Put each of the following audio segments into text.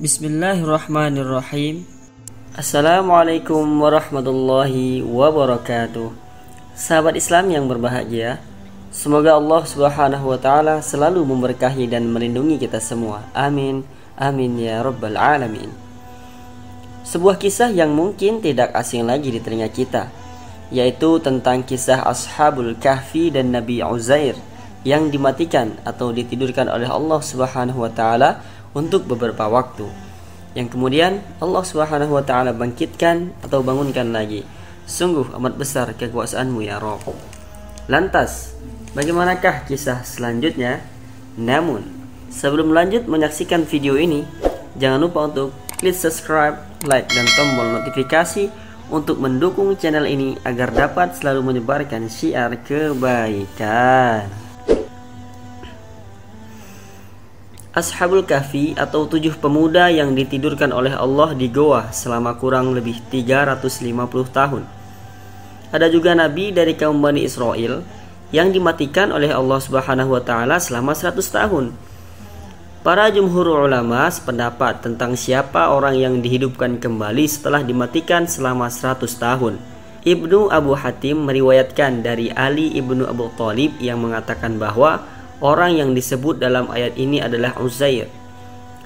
Bismillahirrahmanirrahim. Assalamualaikum warahmatullahi wabarakatuh. Sahabat Islam yang berbahagia, semoga Allah Subhanahu wa taala selalu memberkahi dan melindungi kita semua. Amin. Amin ya rabbal alamin. Sebuah kisah yang mungkin tidak asing lagi di telinga kita, yaitu tentang kisah Ashabul Kahfi dan Nabi Uzair yang dimatikan atau ditidurkan oleh Allah Subhanahu wa taala untuk beberapa waktu, yang kemudian Allah Subhanahu wa taala bangkitkan atau bangunkan lagi. Sungguh amat besar kekuasaanmu ya Rabb. Lantas, bagaimanakah kisah selanjutnya? Namun, sebelum lanjut menyaksikan video ini, jangan lupa untuk klik subscribe, like, dan tombol notifikasi untuk mendukung channel ini agar dapat selalu menyebarkan syiar kebaikan. Ashabul Kahfi atau 7 pemuda yang ditidurkan oleh Allah di goa selama kurang lebih 350 tahun. Ada juga nabi dari kaum Bani Israel yang dimatikan oleh Allah Subhanahu wa taala selama 100 tahun. Para jumhur ulama sependapat tentang siapa orang yang dihidupkan kembali setelah dimatikan selama 100 tahun. Ibnu Abu Hatim meriwayatkan dari Ali ibnu Abu Thalib yang mengatakan bahwa orang yang disebut dalam ayat ini adalah Uzair.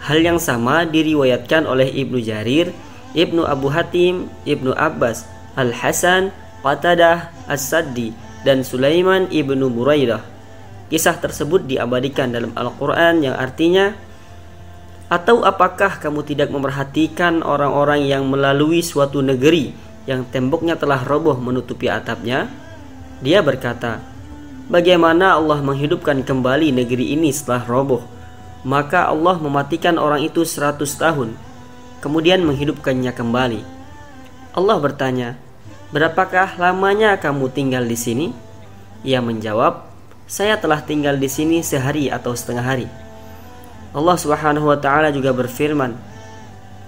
Hal yang sama diriwayatkan oleh Ibnu Jarir, Ibnu Abu Hatim, Ibnu Abbas, Al-Hasan, Qatadah, As-Saddi, dan Sulaiman ibnu Buraidah. Kisah tersebut diabadikan dalam Al-Quran yang artinya, "Atau apakah kamu tidak memperhatikan orang-orang yang melalui suatu negeri yang temboknya telah roboh menutupi atapnya?" Dia berkata, "Bagaimana Allah menghidupkan kembali negeri ini setelah roboh? Maka Allah mematikan orang itu 100 tahun, kemudian menghidupkannya kembali." Allah bertanya, "Berapakah lamanya kamu tinggal di sini?" Ia menjawab, "Saya telah tinggal di sini sehari atau setengah hari." Allah Subhanahu wa taala juga berfirman,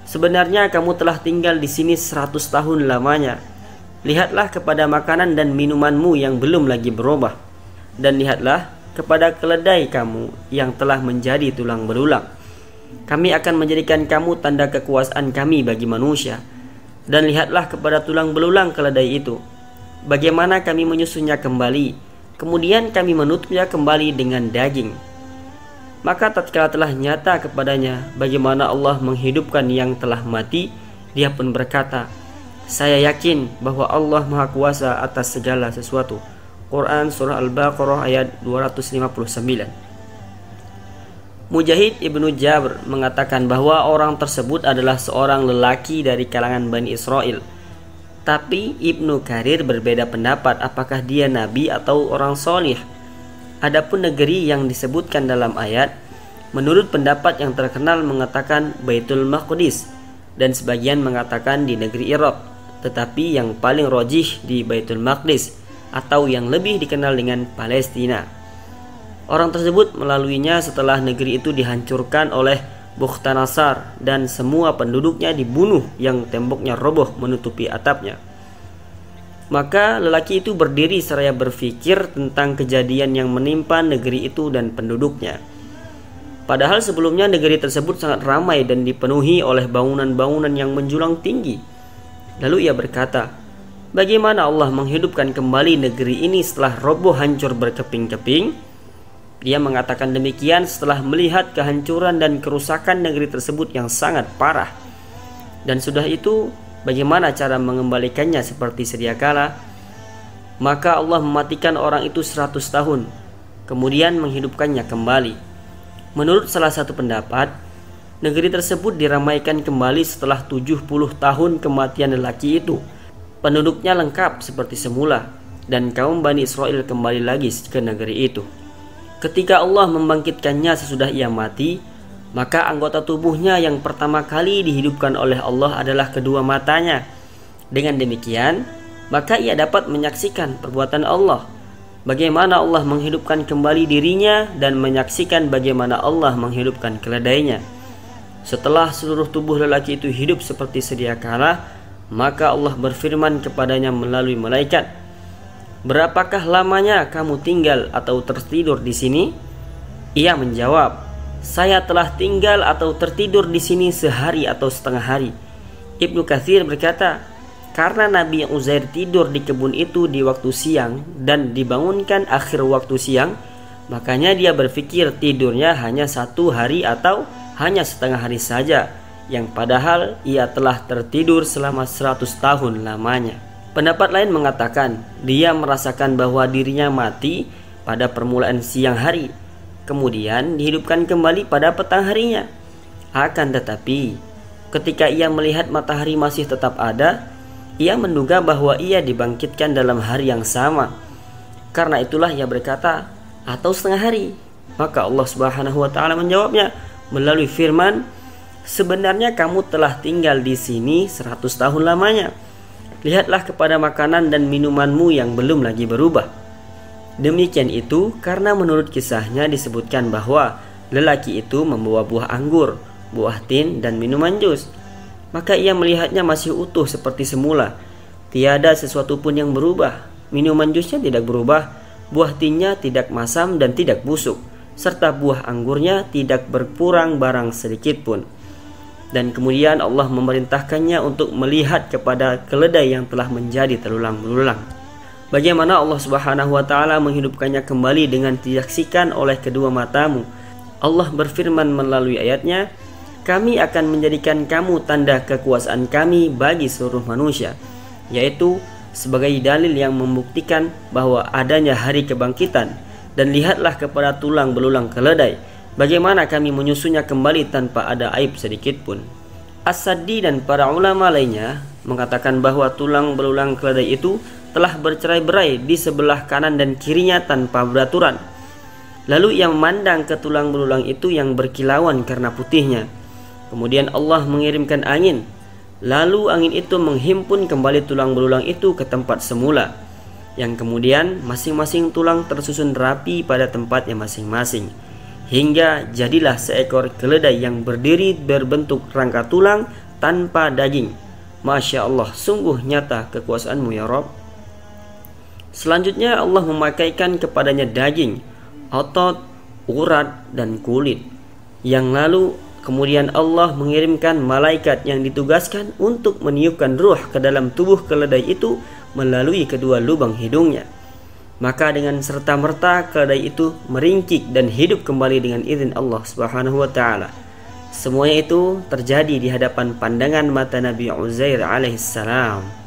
"Sebenarnya kamu telah tinggal di sini 100 tahun lamanya. Lihatlah kepada makanan dan minumanmu yang belum lagi berubah, dan lihatlah kepada keledai kamu yang telah menjadi tulang belulang. Kami akan menjadikan kamu tanda kekuasaan kami bagi manusia. Dan lihatlah kepada tulang belulang keledai itu, bagaimana kami menyusunnya kembali, kemudian kami menutupnya kembali dengan daging. Maka tatkala telah nyata kepadanya bagaimana Allah menghidupkan yang telah mati, dia pun berkata, saya yakin bahwa Allah Maha Kuasa atas segala sesuatu." Quran Surah Al-Baqarah ayat 259. Mujahid ibnu Jabr mengatakan bahwa orang tersebut adalah seorang lelaki dari kalangan Bani Israel. Tapi Ibnu Katsir berbeda pendapat apakah dia nabi atau orang solih. Adapun negeri yang disebutkan dalam ayat, menurut pendapat yang terkenal mengatakan Baitul Maqdis, dan sebagian mengatakan di negeri Irak, tetapi yang paling rajih di Baitul Maqdis atau yang lebih dikenal dengan Palestina. Orang tersebut melaluinya setelah negeri itu dihancurkan oleh Bukhtanasar dan semua penduduknya dibunuh yang temboknya roboh menutupi atapnya. Maka lelaki itu berdiri seraya berpikir tentang kejadian yang menimpa negeri itu dan penduduknya. Padahal sebelumnya negeri tersebut sangat ramai dan dipenuhi oleh bangunan-bangunan yang menjulang tinggi. Lalu ia berkata, bagaimana Allah menghidupkan kembali negeri ini setelah roboh hancur berkeping-keping? Dia mengatakan demikian setelah melihat kehancuran dan kerusakan negeri tersebut yang sangat parah. Dan sudah itu, bagaimana cara mengembalikannya seperti sedia kala? Maka Allah mematikan orang itu 100 tahun, kemudian menghidupkannya kembali. Menurut salah satu pendapat, negeri tersebut diramaikan kembali setelah 70 tahun kematian lelaki itu. Penduduknya lengkap seperti semula, dan kaum Bani Israel kembali lagi ke negeri itu. Ketika Allah membangkitkannya sesudah ia mati, maka anggota tubuhnya yang pertama kali dihidupkan oleh Allah adalah kedua matanya. Dengan demikian, maka ia dapat menyaksikan perbuatan Allah, bagaimana Allah menghidupkan kembali dirinya, dan menyaksikan bagaimana Allah menghidupkan keledainya. Setelah seluruh tubuh lelaki itu hidup seperti sedia kala, maka Allah berfirman kepadanya melalui malaikat, "Berapakah lamanya kamu tinggal atau tertidur di sini?" Ia menjawab, saya telah tinggal atau tertidur di sini sehari atau setengah hari. Ibnu Katsir berkata, karena Nabi Uzair tidur di kebun itu di waktu siang dan dibangunkan akhir waktu siang, makanya dia berpikir tidurnya hanya 1 hari atau hanya setengah hari saja, yang padahal ia telah tertidur selama 100 tahun lamanya. Pendapat lain mengatakan dia merasakan bahwa dirinya mati pada permulaan siang hari, kemudian dihidupkan kembali pada petang harinya. Akan tetapi ketika ia melihat matahari masih tetap ada, ia menduga bahwa ia dibangkitkan dalam hari yang sama. Karena itulah ia berkata, atau setengah hari. Maka Allah Subhanahu wa taala menjawabnya melalui firman, sebenarnya kamu telah tinggal di sini 100 tahun lamanya. Lihatlah kepada makanan dan minumanmu yang belum lagi berubah. Demikian itu karena menurut kisahnya disebutkan bahwa lelaki itu membawa buah anggur, buah tin dan minuman jus. Maka ia melihatnya masih utuh seperti semula. Tiada sesuatu pun yang berubah. Minuman jusnya tidak berubah, buah tinnya tidak masam dan tidak busuk, serta buah anggurnya tidak berkurang barang sedikit pun. Dan kemudian Allah memerintahkannya untuk melihat kepada keledai yang telah menjadi terulang berulang. Bagaimana Allah Subhanahu wa taala menghidupkannya kembali dengan disaksikan oleh kedua matamu. Allah berfirman melalui ayatnya, kami akan menjadikan kamu tanda kekuasaan kami bagi seluruh manusia, yaitu sebagai dalil yang membuktikan bahwa adanya hari kebangkitan. Dan lihatlah kepada tulang belulang keledai, bagaimana kami menyusunnya kembali tanpa ada aib sedikit pun. As-Saddi dan para ulama lainnya mengatakan bahwa tulang belulang keledai itu telah bercerai-berai di sebelah kanan dan kirinya tanpa beraturan. Lalu ia memandang ke tulang belulang itu yang berkilauan karena putihnya. Kemudian Allah mengirimkan angin, lalu angin itu menghimpun kembali tulang belulang itu ke tempat semula, yang kemudian masing-masing tulang tersusun rapi pada tempatnya masing-masing, hingga jadilah seekor keledai yang berdiri berbentuk rangka tulang tanpa daging. Masya Allah, sungguh nyata kekuasaanmu ya Rabb. Selanjutnya Allah memakaikan kepadanya daging, otot, urat, dan kulit. Yang lalu kemudian Allah mengirimkan malaikat yang ditugaskan untuk meniupkan ruh ke dalam tubuh keledai itu melalui kedua lubang hidungnya. Maka dengan serta-merta keledai itu meringkik dan hidup kembali dengan izin Allah Subhanahu wa taala. Semuanya itu terjadi di hadapan pandangan mata Nabi Uzair alaihissalam.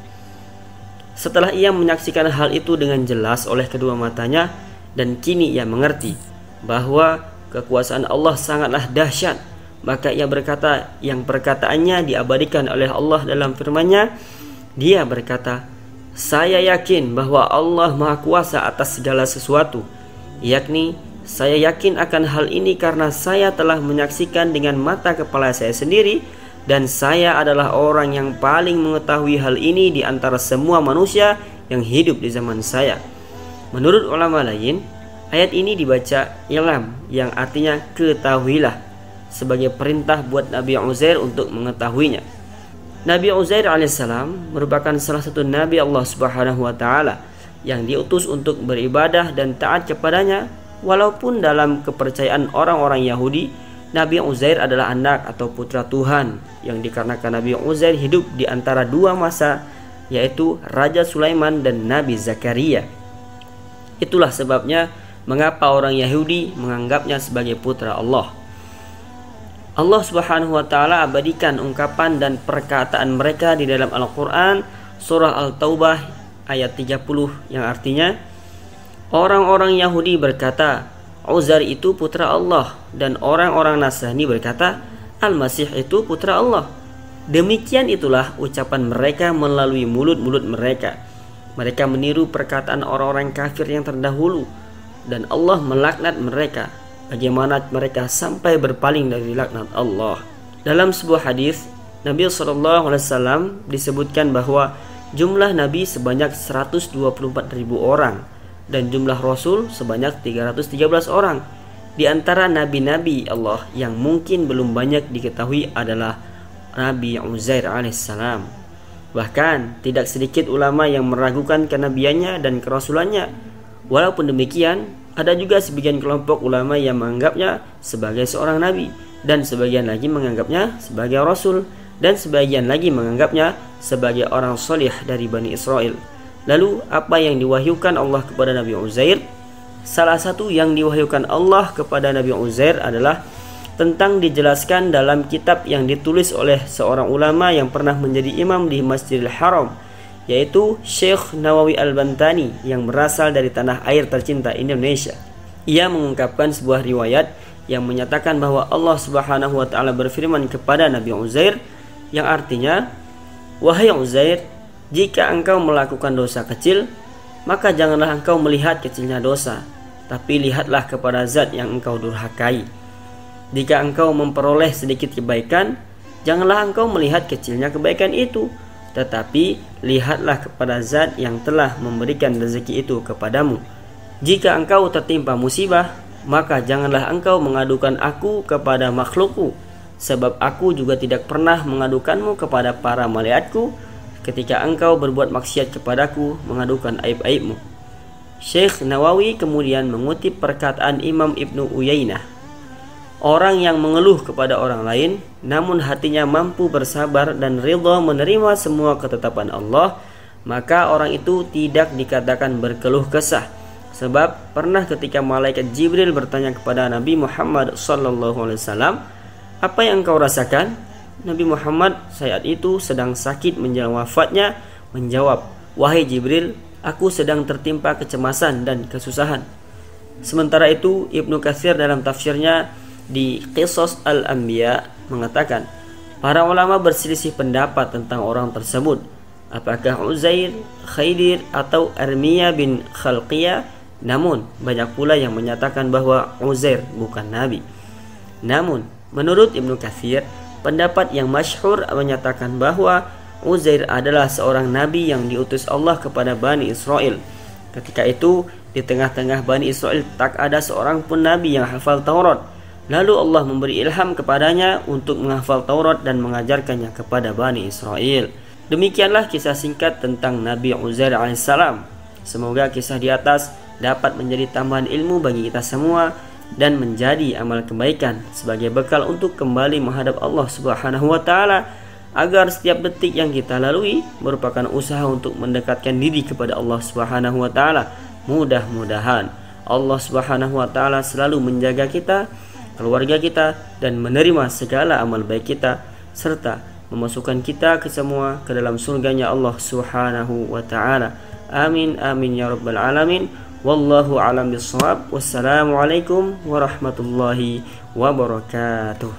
Setelah ia menyaksikan hal itu dengan jelas oleh kedua matanya, dan kini ia mengerti bahwa kekuasaan Allah sangatlah dahsyat, maka ia berkata yang perkataannya diabadikan oleh Allah dalam firman-Nya. Dia berkata, saya yakin bahwa Allah Maha Kuasa atas segala sesuatu, yakni saya yakin akan hal ini karena saya telah menyaksikan dengan mata kepala saya sendiri, dan saya adalah orang yang paling mengetahui hal ini di antara semua manusia yang hidup di zaman saya. Menurut ulama lain, ayat ini dibaca ilam, yang artinya ketahuilah, sebagai perintah buat Nabi Uzair untuk mengetahuinya. Nabi Uzair alaihissalam merupakan salah satu Nabi Allah Subhanahu wa taala yang diutus untuk beribadah dan taat kepadanya. Walaupun dalam kepercayaan orang-orang Yahudi, Nabi Uzair adalah anak atau putra Tuhan, yang dikarenakan Nabi Uzair hidup di antara dua masa, yaitu Raja Sulaiman dan Nabi Zakaria. Itulah sebabnya mengapa orang Yahudi menganggapnya sebagai putra Allah. Allah Subhanahu wa taala abadikan ungkapan dan perkataan mereka di dalam Al-Qur'an, surah Al-Taubah ayat 30, yang artinya, orang-orang Yahudi berkata, Uzair itu putra Allah, dan orang-orang Nasrani berkata, Al-Masih itu putra Allah. Demikian itulah ucapan mereka melalui mulut-mulut mereka. Mereka meniru perkataan orang-orang kafir yang terdahulu, dan Allah melaknat mereka. Bagaimana mereka sampai berpaling dari laknat Allah. Dalam sebuah hadis, Nabi SAW disebutkan bahwa jumlah Nabi sebanyak 124.000 orang, dan jumlah Rasul sebanyak 313 orang. Di antara nabi-nabi Allah yang mungkin belum banyak diketahui adalah Nabi Uzair alaihissalam. Bahkan tidak sedikit ulama yang meragukan kenabiannya dan kerasulannya. Walaupun demikian, Ada juga sebagian kelompok ulama yang menganggapnya sebagai seorang nabi, dan sebagian lagi menganggapnya sebagai rasul, dan sebagian lagi menganggapnya sebagai orang solih dari Bani Israel. Lalu apa yang diwahyukan Allah kepada Nabi Uzair? Salah satu yang diwahyukan Allah kepada Nabi Uzair adalah tentang dijelaskan dalam kitab yang ditulis oleh seorang ulama yang pernah menjadi imam di Masjidil Haram, yaitu Syekh Nawawi Al-Bantani yang berasal dari tanah air tercinta Indonesia. Ia mengungkapkan sebuah riwayat yang menyatakan bahwa Allah Subhanahu wa taala berfirman kepada Nabi Uzair yang artinya, "Wahai Uzair, jika engkau melakukan dosa kecil, maka janganlah engkau melihat kecilnya dosa, tapi lihatlah kepada zat yang engkau durhakai. Jika engkau memperoleh sedikit kebaikan, janganlah engkau melihat kecilnya kebaikan itu, tetapi lihatlah kepada zat yang telah memberikan rezeki itu kepadamu. Jika engkau tertimpa musibah, maka janganlah engkau mengadukan aku kepada makhlukku, sebab aku juga tidak pernah mengadukanmu kepada para malaikatku ketika engkau berbuat maksiat kepadaku mengadukan aib-aibmu." Syekh Nawawi kemudian mengutip perkataan Imam Ibnu Uyainah, "Orang yang mengeluh kepada orang lain namun hatinya mampu bersabar dan ridha menerima semua ketetapan Allah, maka orang itu tidak dikatakan berkeluh kesah. Sebab pernah ketika malaikat Jibril bertanya kepada Nabi Muhammad SAW, 'Apa yang engkau rasakan?' Nabi Muhammad saat itu sedang sakit menjelang wafatnya menjawab, 'Wahai Jibril, aku sedang tertimpa kecemasan dan kesusahan.'" Sementara itu Ibnu Katsir dalam tafsirnya di Qisas Al-Anbiya mengatakan, para ulama berselisih pendapat tentang orang tersebut, apakah Uzair, Khidir atau Armiyah bin Khalqiyah. Namun banyak pula yang menyatakan bahwa Uzair bukan nabi. Namun menurut Ibnu Katsir, pendapat yang masyhur menyatakan bahwa Uzair adalah seorang nabi yang diutus Allah kepada Bani Israel. Ketika itu di tengah-tengah Bani Israel tak ada seorang pun nabi yang hafal Taurat. Lalu Allah memberi ilham kepadanya untuk menghafal Taurat dan mengajarkannya kepada Bani Israel. Demikianlah kisah singkat tentang Nabi Uzair alaihissalam. Semoga kisah di atas dapat menjadi tambahan ilmu bagi kita semua dan menjadi amal kebaikan sebagai bekal untuk kembali menghadap Allah Subhanahu wa taala, agar setiap detik yang kita lalui merupakan usaha untuk mendekatkan diri kepada Allah Subhanahu wa taala. Mudah-mudahan Allah Subhanahu wa taala selalu menjaga kita, keluarga kita, dan menerima segala amal baik kita, serta memasukkan kita ke semua ke dalam surganya Allah Subhanahu wa taala. Amin amin ya rabbal alamin. Wallahu a'lam bissawab. Wassalamualaikum warahmatullahi wabarakatuh.